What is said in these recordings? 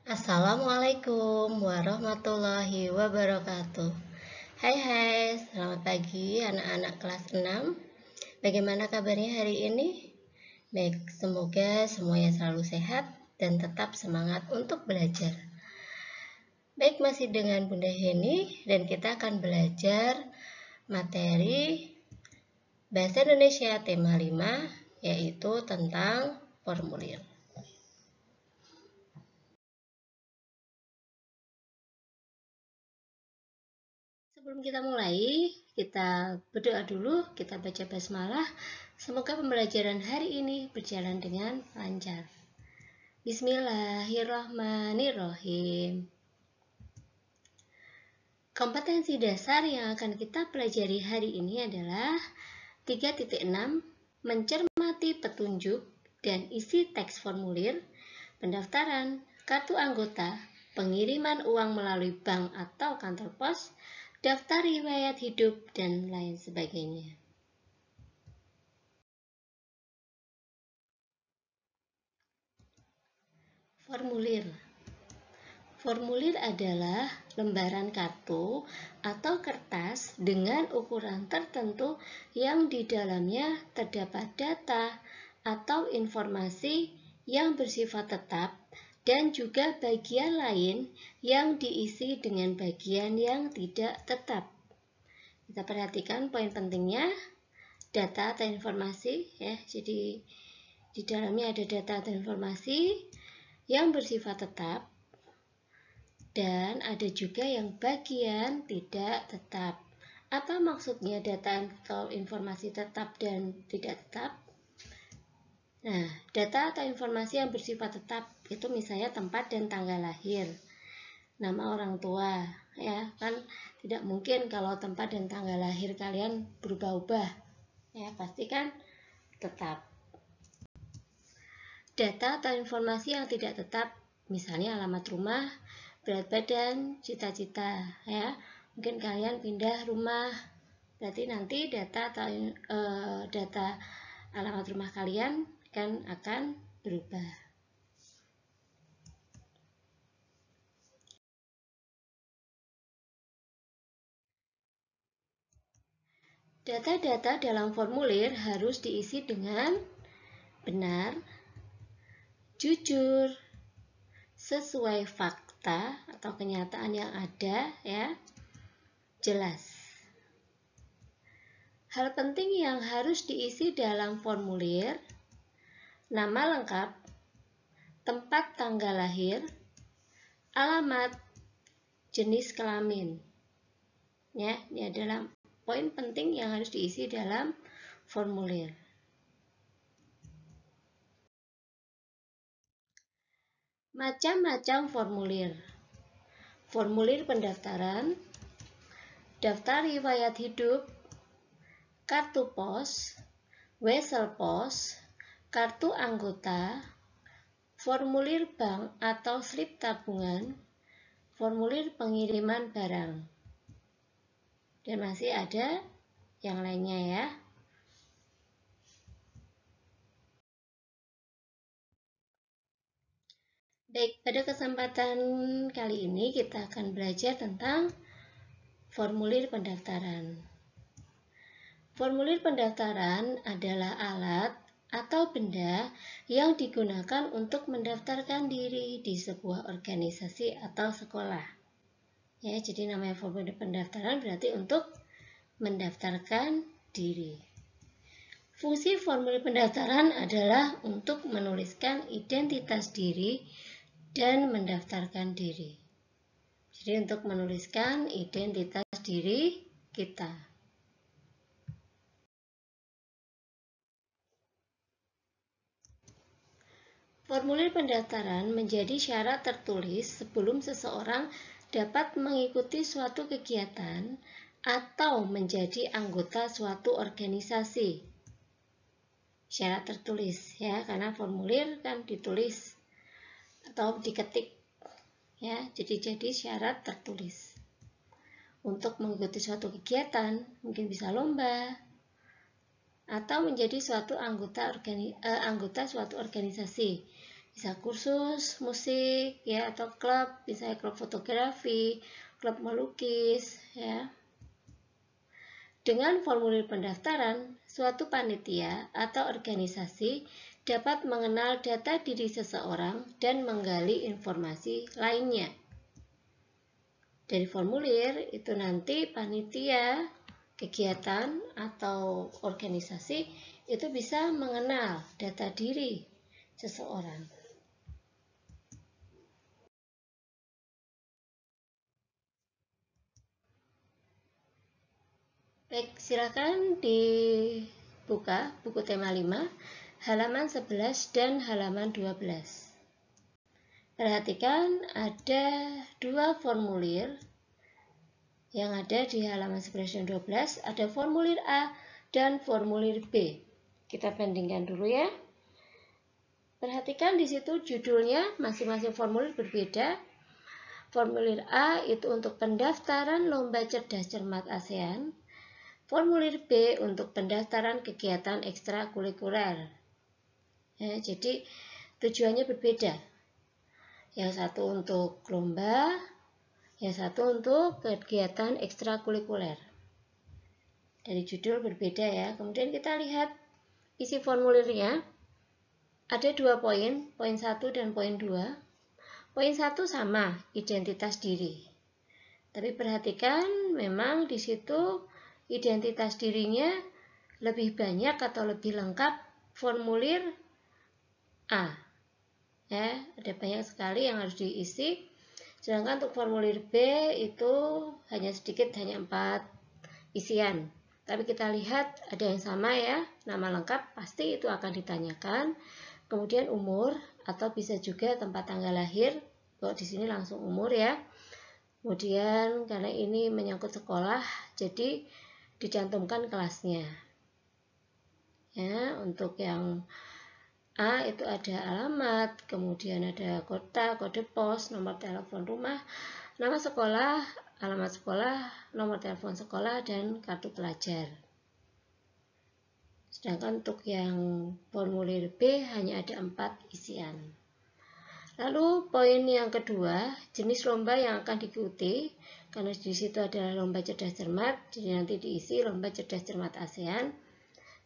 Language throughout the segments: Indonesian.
Assalamualaikum warahmatullahi wabarakatuh. Hai, selamat pagi anak-anak kelas 6. Bagaimana kabarnya hari ini? Baik, semoga semuanya selalu sehat dan tetap semangat untuk belajar. Baik, masih dengan Bunda Heni dan kita akan belajar materi Bahasa Indonesia tema 5, yaitu tentang formulir. Sebelum kita mulai, kita berdoa dulu, kita baca basmalah. Semoga pembelajaran hari ini berjalan dengan lancar. Bismillahirrahmanirrahim. Kompetensi dasar yang akan kita pelajari hari ini adalah 3.6, mencermati petunjuk dan isi teks formulir, pendaftaran, kartu anggota, pengiriman uang melalui bank atau kantor pos, daftar riwayat hidup, dan lain sebagainya. Formulir. Formulir adalah lembaran kartu atau kertas dengan ukuran tertentu yang di dalamnya terdapat data atau informasi yang bersifat tetap dan juga bagian lain yang diisi dengan bagian yang tidak tetap. Kita perhatikan poin pentingnya, data atau informasi ya. Jadi di dalamnya ada data atau informasi yang bersifat tetap dan ada juga yang bagian tidak tetap. Apa maksudnya data atau informasi tetap dan tidak tetap? Nah, data atau informasi yang bersifat tetap itu misalnya tempat dan tanggal lahir, nama orang tua, ya kan tidak mungkin kalau tempat dan tanggal lahir kalian berubah-ubah, ya pasti kan tetap. Data atau informasi yang tidak tetap, misalnya alamat rumah, berat badan, cita-cita, ya mungkin kalian pindah rumah, berarti nanti data atau data alamat rumah kalian kan akan berubah. Data-data dalam formulir harus diisi dengan benar, jujur, sesuai fakta atau kenyataan yang ada, ya, jelas. Hal penting yang harus diisi dalam formulir: nama lengkap, tempat tanggal lahir, alamat, jenis kelamin. Ya, ini adalah poin penting yang harus diisi dalam formulir. Macam-macam formulir. Formulir pendaftaran, daftar riwayat hidup, kartu pos, wesel pos, kartu anggota, formulir bank atau slip tabungan, formulir pengiriman barang. Dan masih ada yang lainnya ya. Baik, pada kesempatan kali ini kita akan belajar tentang formulir pendaftaran. Formulir pendaftaran adalah alat atau benda yang digunakan untuk mendaftarkan diri di sebuah organisasi atau sekolah. Ya, jadi namanya formulir pendaftaran berarti untuk mendaftarkan diri. Fungsi formulir pendaftaran adalah untuk menuliskan identitas diri dan mendaftarkan diri. Jadi untuk menuliskan identitas diri kita. Formulir pendaftaran menjadi syarat tertulis sebelum seseorang dapat mengikuti suatu kegiatan atau menjadi anggota suatu organisasi. Syarat tertulis ya, karena formulir kan ditulis atau diketik ya, jadi syarat tertulis. Untuk mengikuti suatu kegiatan, mungkin bisa lomba atau menjadi suatu anggota suatu organisasi. bisa kursus musik ya, atau klub, misalnya klub fotografi, klub melukis ya. Dengan formulir pendaftaran, suatu panitia atau organisasi dapat mengenal data diri seseorang dan menggali informasi lainnya. Dari formulir itu nanti panitia, kegiatan atau organisasi itu bisa mengenal data diri seseorang. Baik, silakan dibuka buku tema 5, halaman 11 dan halaman 12. Perhatikan ada dua formulir yang ada di halaman 11 dan 12, ada formulir A dan formulir B. Kita bandingkan dulu ya. Perhatikan di situ judulnya masing-masing formulir berbeda. Formulir A itu untuk pendaftaran lomba cerdas cermat ASEAN. Formulir B untuk pendaftaran kegiatan ekstrakurikuler. Ya, jadi tujuannya berbeda. Yang satu untuk lomba, yang satu untuk kegiatan ekstrakurikuler. Dari judul berbeda ya. Kemudian kita lihat isi formulirnya. Ada 2 poin, poin 1 dan poin 2. Poin 1 sama, identitas diri. Tapi perhatikan memang di situ identitas dirinya lebih banyak atau lebih lengkap formulir A. Ya, ada banyak sekali yang harus diisi. Sedangkan untuk formulir B itu hanya sedikit, hanya 4 isian. Tapi kita lihat ada yang sama ya, nama lengkap pasti itu akan ditanyakan. Kemudian umur atau bisa juga tempat tanggal lahir. Kok di sini langsung umur ya. Kemudian karena ini menyangkut sekolah, jadi dicantumkan kelasnya. Ya, untuk yang A itu ada alamat, kemudian ada kota, kode pos, nomor telepon rumah, nama sekolah, alamat sekolah, nomor telepon sekolah, dan kartu pelajar. Sedangkan untuk yang formulir B hanya ada 4 isian. Lalu poin yang kedua, jenis lomba yang akan diikuti, karena di situ adalah lomba cerdas cermat, jadi nanti diisi lomba cerdas cermat ASEAN.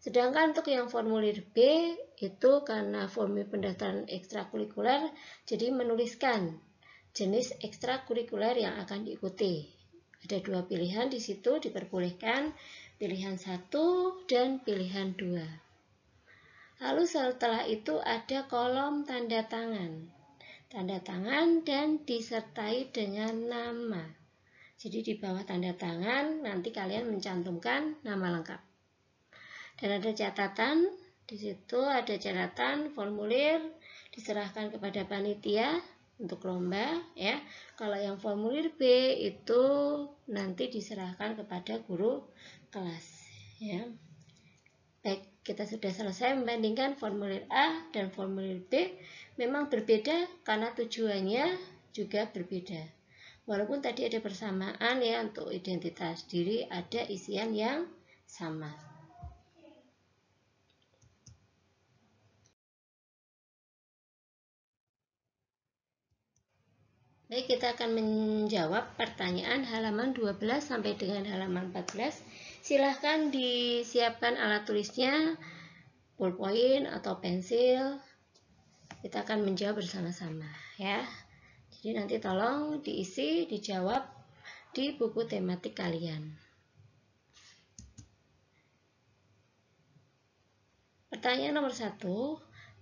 Sedangkan untuk yang formulir B itu karena formulir pendaftaran ekstrakurikuler, jadi menuliskan jenis ekstrakurikuler yang akan diikuti. Ada 2 pilihan di situ, diperbolehkan pilihan 1 dan pilihan 2. Lalu setelah itu ada kolom tanda tangan. Tanda tangan dan disertai dengan nama. Jadi di bawah tanda tangan nanti kalian mencantumkan nama lengkap. Dan ada catatan, di situ ada catatan formulir diserahkan kepada panitia untuk lomba ya. Kalau yang formulir B itu nanti diserahkan kepada guru kelas ya. Baik, kita sudah selesai membandingkan formulir A dan formulir B. Memang berbeda karena tujuannya juga berbeda. Walaupun tadi ada persamaan ya, untuk identitas diri ada isian yang sama. Baik, kita akan menjawab pertanyaan halaman 12 sampai dengan halaman 14. Silahkan disiapkan alat tulisnya, ballpoint atau pensil. Kita akan menjawab bersama-sama ya. Jadi nanti tolong diisi, dijawab di buku tematik kalian. Pertanyaan nomor 1.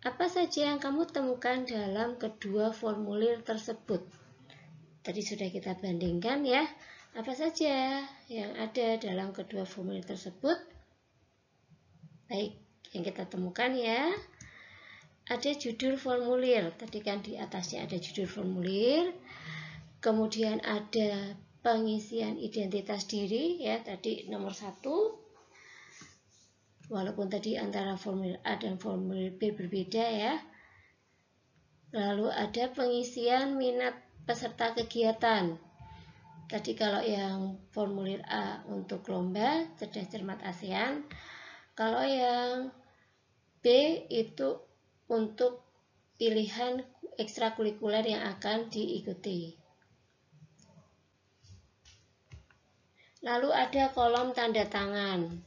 Apa saja yang kamu temukan dalam kedua formulir tersebut? Tadi sudah kita bandingkan ya, apa saja yang ada dalam kedua formulir tersebut. Baik, yang kita temukan ya, ada judul formulir. Tadi kan di atasnya ada judul formulir, kemudian ada pengisian identitas diri ya, tadi nomor 1. Walaupun tadi antara formulir A dan formulir B berbeda ya. Lalu ada pengisian minat peserta kegiatan. Tadi kalau yang formulir A untuk lomba cerdas cermat ASEAN, kalau yang B itu untuk pilihan ekstrakurikuler yang akan diikuti. Lalu ada kolom tanda tangan.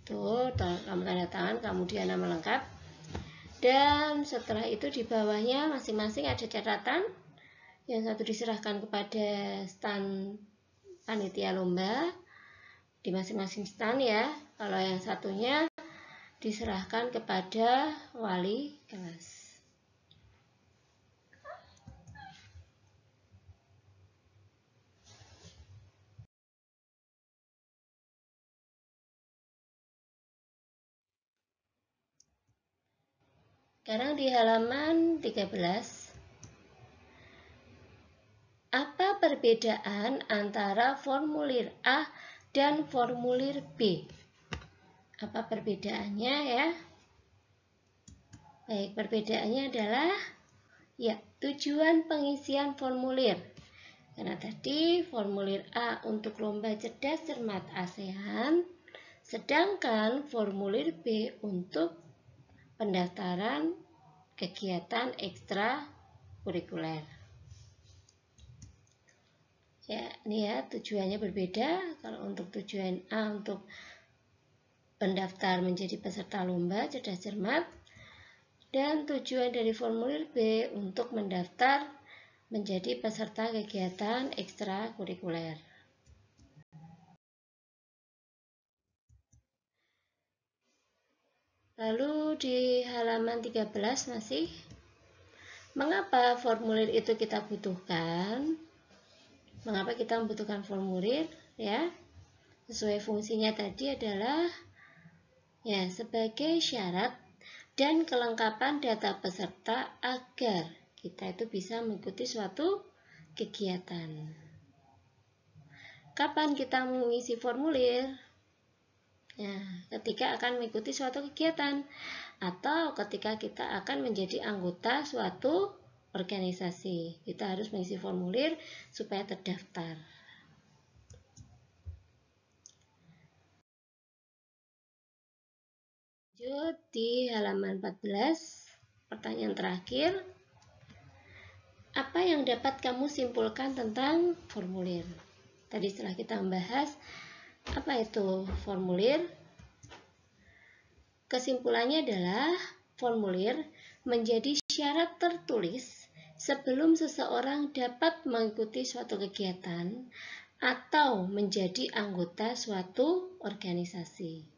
Tuh, kolom tanda tangan, kemudian nama lengkap. Dan setelah itu di bawahnya masing-masing ada catatan. Yang satu diserahkan kepada stand panitia lomba di masing-masing stand ya. Kalau yang satunya diserahkan kepada wali kelas. Sekarang di halaman 13. Apa perbedaan antara formulir A dan formulir B? Apa perbedaannya ya? Baik, perbedaannya adalah ya, tujuan pengisian formulir. Karena tadi formulir A untuk lomba cerdas cermat ASEAN, sedangkan formulir B untuk pendaftaran kegiatan ekstrakurikuler. Ya, ini ya tujuannya berbeda. Kalau untuk tujuan A untuk pendaftar menjadi peserta lomba cerdas cermat, dan tujuan dari formulir B untuk mendaftar menjadi peserta kegiatan ekstrakurikuler. Lalu di halaman 13 masih, mengapa formulir itu kita butuhkan? Mengapa kita membutuhkan formulir? Ya, sesuai fungsinya tadi adalah ya sebagai syarat dan kelengkapan data peserta agar kita itu bisa mengikuti suatu kegiatan. Kapan kita mengisi formulir? Ya, ketika akan mengikuti suatu kegiatan atau ketika kita akan menjadi anggota suatu organisasi. Kita harus mengisi formulir supaya terdaftar. Lanjut di halaman 14, pertanyaan terakhir. Apa yang dapat kamu simpulkan tentang formulir? Tadi setelah kita membahas apa itu formulir, kesimpulannya adalah formulir menjadi syarat tertulis sebelum seseorang dapat mengikuti suatu kegiatan atau menjadi anggota suatu organisasi.